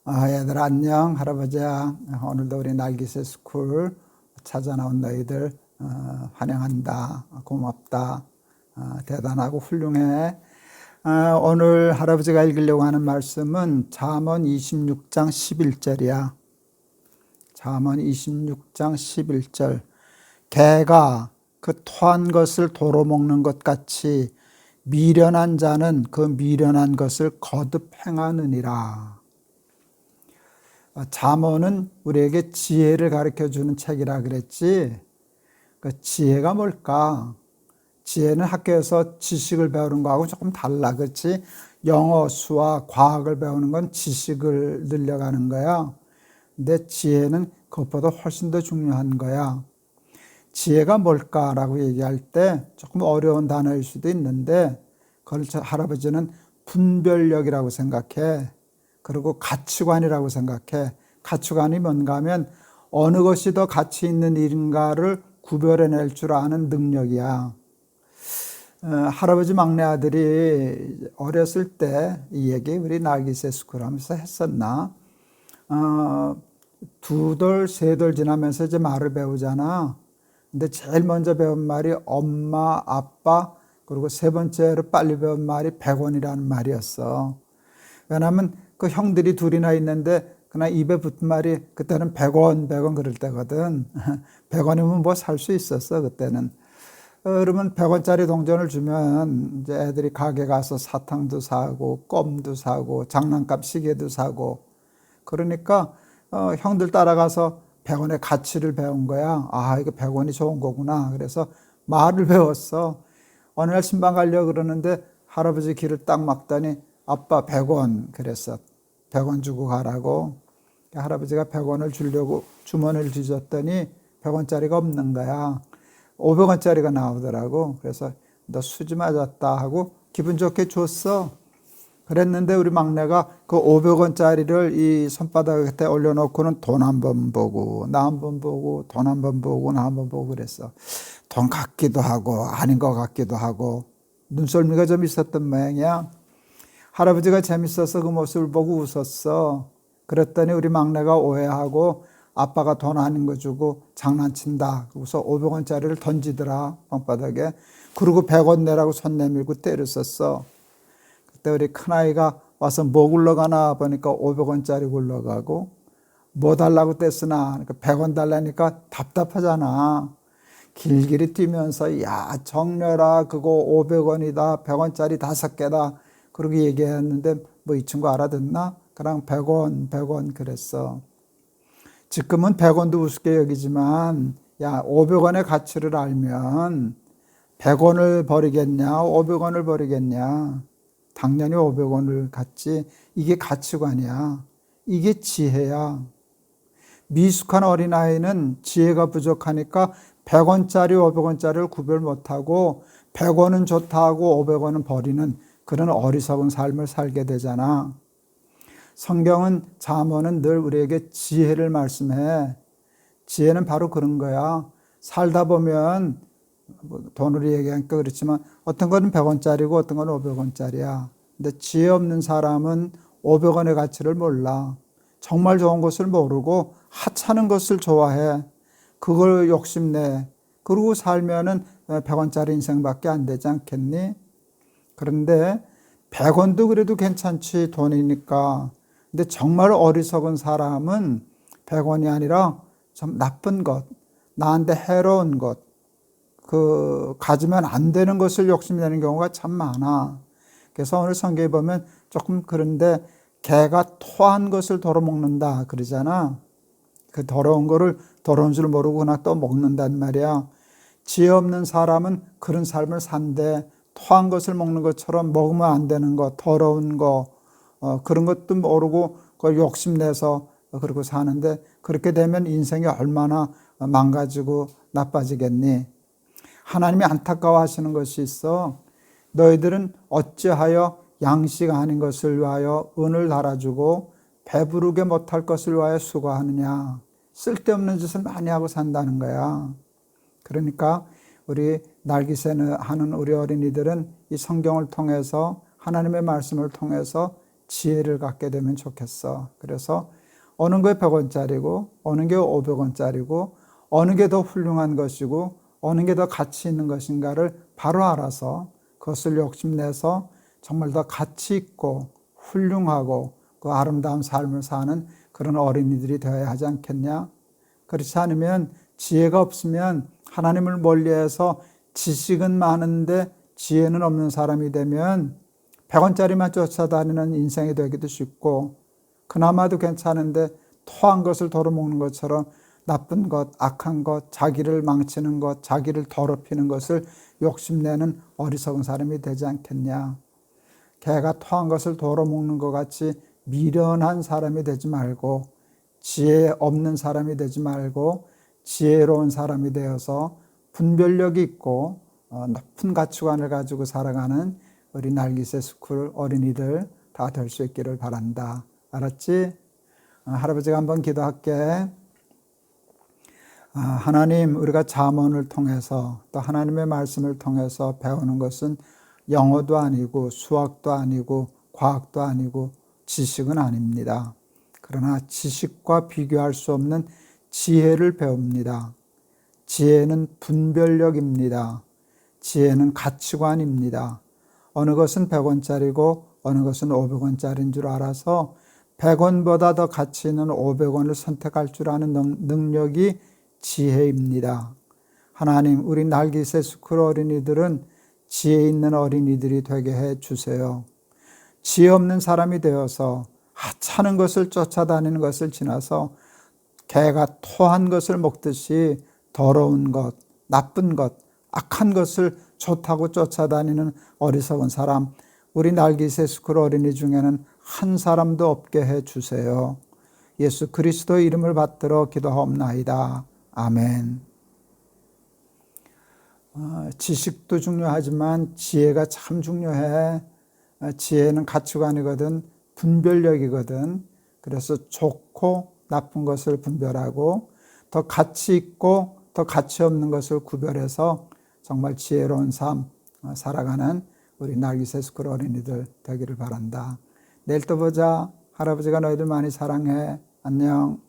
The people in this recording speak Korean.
얘들아 안녕. 할아버지야. 오늘도 우리 날기새 스쿨 찾아 나온 너희들 환영한다. 고맙다. 대단하고 훌륭해. 오늘 할아버지가 읽으려고 하는 말씀은 잠언 26장 11절이야. 잠언 26장 11절. 개가 그 토한 것을 도로 먹는 것 같이 미련한 자는 그 미련한 것을 거듭 행하느니라. 잠언은 우리에게 지혜를 가르쳐주는 책이라 그랬지. 그 지혜가 뭘까? 지혜는 학교에서 지식을 배우는 거하고 조금 달라. 그렇지? 영어, 수학, 과학을 배우는 건 지식을 늘려가는 거야. 근데 지혜는 그것보다 훨씬 더 중요한 거야. 지혜가 뭘까라고 얘기할 때 조금 어려운 단어일 수도 있는데 그걸 할아버지는 분별력이라고 생각해. 그리고 가치관이라고 생각해. 가치관이 뭔가 하면 어느 것이 더 가치 있는 일인가를 구별해낼 줄 아는 능력이야. 할아버지 막내 아들이 어렸을 때 이 얘기 우리 날기새 스쿨 하면서 했었나? 두 돌, 세 돌 지나면서 이제 말을 배우잖아. 근데 제일 먼저 배운 말이 엄마, 아빠, 그리고 세 번째로 빨리 배운 말이 100원이라는 말이었어. 왜냐하면 그 형들이 둘이나 있는데 그냥 입에 붙은 말이 그때는 100원, 100원 그럴 때거든. 100원이면 뭐 살 수 있었어, 그때는. 그러면 100원짜리 동전을 주면 이제 애들이 가게 가서 사탕도 사고, 껌도 사고, 장난감 시계도 사고. 그러니까 형들 따라가서 100원의 가치를 배운 거야. 이거 100원이 좋은 거구나. 그래서 말을 배웠어. 어느 날 신방 가려고 그러는데 할아버지 길을 딱 막더니 아빠 100원 그랬어. 100원 주고 가라고. 할아버지가 100원을 주려고 주머니를 뒤졌더니 100원짜리가 없는 거야. 500원짜리가 나오더라고. 그래서 너 수지 맞았다 하고 기분 좋게 줬어. 그랬는데 우리 막내가 그 500원짜리를 이 손바닥 곁에 올려놓고는 돈 한 번 보고 나 한 번 보고 돈 한 번 보고 나 한 번 보고 그랬어. 돈 같기도 하고 아닌 것 같기도 하고 눈썰미가 좀 있었던 모양이야. 할아버지가 재밌어서 그 모습을 보고 웃었어. 그랬더니 우리 막내가 오해하고 아빠가 돈 아닌 거 주고 장난친다. 그래서 500원짜리를 던지더라 방바닥에. 그리고 100원 내라고 손 내밀고 때렸었어. 그때 우리 큰아이가 와서 뭐 굴러가나 보니까 500원짜리 굴러가고 뭐 달라고 뗐으나 그러니까 100원 달라니까 답답하잖아. 길길이 뛰면서 야 정렬아 그거 500원이다 100원짜리 5개다 그렇게 얘기했는데 뭐 이 친구 알아듣나? 그냥 100원 100원 그랬어. 지금은 100원도 우습게 여기지만 야 500원의 가치를 알면 100원을 버리겠냐 500원을 버리겠냐. 당연히 500원을 갖지. 이게 가치관이야. 이게 지혜야. 미숙한 어린아이는 지혜가 부족하니까 100원짜리 500원짜리를 구별 못하고 100원은 좋다 하고 500원은 버리는 그런 어리석은 삶을 살게 되잖아. 성경은 잠언은 늘 우리에게 지혜를 말씀해. 지혜는 바로 그런 거야. 살다 보면 돈으로 얘기하니까 그렇지만 어떤 거는 100원짜리고 어떤 거는 500원짜리야. 근데 지혜 없는 사람은 500원의 가치를 몰라. 정말 좋은 것을 모르고 하찮은 것을 좋아해. 그걸 욕심내. 그러고 살면은 100원짜리 인생밖에 안 되지 않겠니? 그런데 100원도 그래도 괜찮지 돈이니까. 근데 정말 어리석은 사람은 100원이 아니라 좀 나쁜 것, 나한테 해로운 것, 가지면 안 되는 것을 욕심내는 경우가 참 많아. 그래서 오늘 성경에 보면 조금 그런데 개가 토한 것을 도로 먹는다 그러잖아. 그 더러운 거를 더러운 줄 모르고 그냥 또 먹는단 말이야. 지혜 없는 사람은 그런 삶을 산대. 토한 것을 먹는 것처럼 먹으면 안 되는 거, 더러운 거, 그런 것도 모르고 그걸 욕심내서 그러고 사는데 그렇게 되면 인생이 얼마나 망가지고 나빠지겠니? 하나님이 안타까워하시는 것이 있어. 너희들은 어찌하여 양식 아닌 것을 위하여 은을 달아주고 배부르게 못할 것을 위하여 수고하느냐. 쓸데없는 짓을 많이 하고 산다는 거야. 그러니까 우리 날기새는 하는 우리 어린이들은 이 성경을 통해서 하나님의 말씀을 통해서 지혜를 갖게 되면 좋겠어. 그래서 어느 게 100원짜리고 어느 게 500원짜리고 어느 게 더 훌륭한 것이고 어느 게 더 가치 있는 것인가를 바로 알아서 그것을 욕심내서 정말 더 가치 있고 훌륭하고 그 아름다운 삶을 사는 그런 어린이들이 되어야 하지 않겠냐? 그렇지 않으면 지혜가 없으면 하나님을 멀리해서 지식은 많은데 지혜는 없는 사람이 되면 100원짜리만 쫓아다니는 인생이 되기도 쉽고 그나마도 괜찮은데 토한 것을 덜어먹는 것처럼 나쁜 것, 악한 것, 자기를 망치는 것, 자기를 더럽히는 것을 욕심내는 어리석은 사람이 되지 않겠냐. 개가 토한 것을 덜어먹는 것 같이 미련한 사람이 되지 말고 지혜 없는 사람이 되지 말고 지혜로운 사람이 되어서 분별력이 있고 높은 가치관을 가지고 살아가는 우리 날기새 스쿨 어린이들 다 될 수 있기를 바란다. 알았지? 할아버지가 한번 기도할게. 하나님, 우리가 잠언을 통해서 또 하나님의 말씀을 통해서 배우는 것은 영어도 아니고 수학도 아니고 과학도 아니고 지식은 아닙니다. 그러나 지식과 비교할 수 없는 지혜를 배웁니다. 지혜는 분별력입니다. 지혜는 가치관입니다. 어느 것은 100원짜리고 어느 것은 500원짜리인 줄 알아서 100원보다 더 가치 있는 500원을 선택할 줄 아는 능력이 지혜입니다. 하나님, 우리 날기새 스쿨 어린이들은 지혜 있는 어린이들이 되게 해 주세요. 지혜 없는 사람이 되어서 하찮은 것을 쫓아다니는 것을 지나서 개가 토한 것을 먹듯이 더러운 것, 나쁜 것, 악한 것을 좋다고 쫓아다니는 어리석은 사람, 우리 날기새 스쿨 어린이 중에는 한 사람도 없게 해 주세요. 예수 그리스도의 이름을 받들어 기도하옵나이다. 아멘. 지식도 중요하지만 지혜가 참 중요해. 지혜는 가치관이거든, 분별력이거든. 그래서 좋고 나쁜 것을 분별하고 더 가치 있고 더 가치 없는 것을 구별해서 정말 지혜로운 삶 살아가는 우리 날기새 스쿨 어린이들 되기를 바란다. 내일 또 보자. 할아버지가 너희들 많이 사랑해. 안녕.